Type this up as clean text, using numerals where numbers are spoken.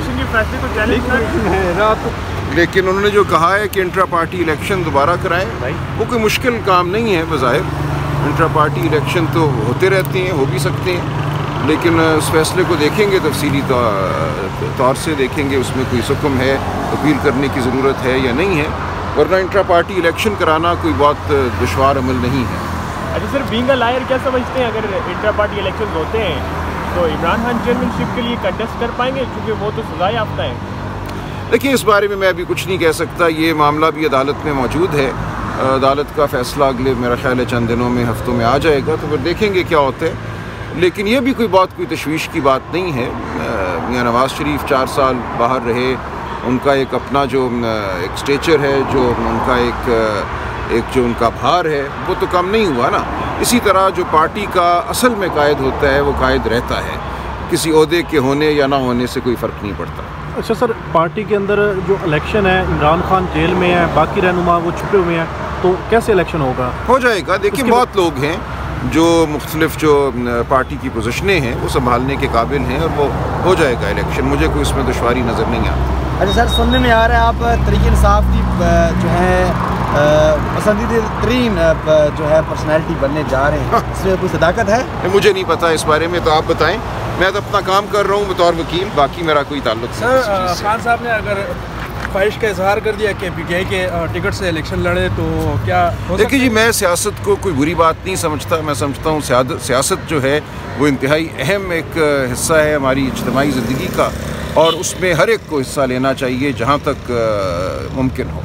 Commission के फैसले को चैलेंज कर, लेकिन उन्होंने जो कहा है कि इंट्रा पार्टी इलेक्शन दोबारा कराएं, वो कोई मुश्किल काम नहीं है बज़ाहिर। इंट्रा पार्टी इलेक्शन तो होते रहते हैं, हो भी सकते हैं, लेकिन उस फैसले को देखेंगे, तफसीली तौर से देखेंगे उसमें कोई हुक्म है, अपील करने की ज़रूरत है या नहीं है, वरना इंट्रा पार्टी इलेक्शन कराना कोई बहुत दुश्वार अमल नहीं है। अच्छा सर, बीइंग अ लायर क्या समझते हैं, अगर इंट्रा पार्टी इलेक्शन होते हैं तो इमरान खान चेयरमैनशिप के लिए कंटेस्ट कर पाएंगे, क्योंकि वो तो सज़ा याफ्ता है? देखिए, इस बारे में मैं अभी कुछ नहीं कह सकता, ये मामला भी अदालत में मौजूद है। अदालत का फ़ैसला अगले मेरा ख्याल है चंद दिनों में, हफ्तों में आ जाएगा, तो फिर देखेंगे क्या होता है। लेकिन ये भी कोई तशवीश की बात नहीं है। मियां नवाज़ शरीफ 4 साल बाहर रहे, उनका एक अपना जो एक स्टेचर है, जो उनका एक जो उनका भार है, वो तो कम नहीं हुआ ना। इसी तरह जो पार्टी का असल में कायद होता है वो कायद रहता है, किसी ओहदे के होने या ना होने से कोई फ़र्क नहीं पड़ता। अच्छा सर, पार्टी के अंदर जो इलेक्शन है, इमरान खान जेल में है, बाकी रहनुमा वो छुपे हुए हैं, तो कैसे इलेक्शन होगा? हो जाएगा। देखिए, बहुत लोग हैं जो मुख्तलिफ जो पार्टी की पोजीशनें हैं वो संभालने के काबिल हैं, और वो हो जाएगा इलेक्शन, मुझे कोई इसमें दुश्वारी नज़र नहीं आती। अच्छा सर, सुनने में आ रहा है आप तहरीक इंसाफ की जो है पसंदीदा तरीन जो है पर्सनैलिटी बनने जा रहे हैं, इसमें कोई सदाकत है? मुझे नहीं पता इस बारे में, तो आप बताएं। मैं तो अपना काम कर रहा हूँ बतौर वकील, बाकी मेरा कोई ताल्लुक नहीं। सर, खान साहब ने अगर ख्वाहिश का इजहार कर दिया कि पीटीआई के टिकट से इलेक्शन लड़े, तो क्या हो? देखिए जी, मैं सियासत को कोई बुरी बात नहीं समझता। मैं समझता हूँ सियासत जो है वो इंतहाई अहम एक हिस्सा है हमारी इज्तिमाई ज़िंदगी का, और उसमें हर एक को हिस्सा लेना चाहिए जहाँ तक मुमकिन हो।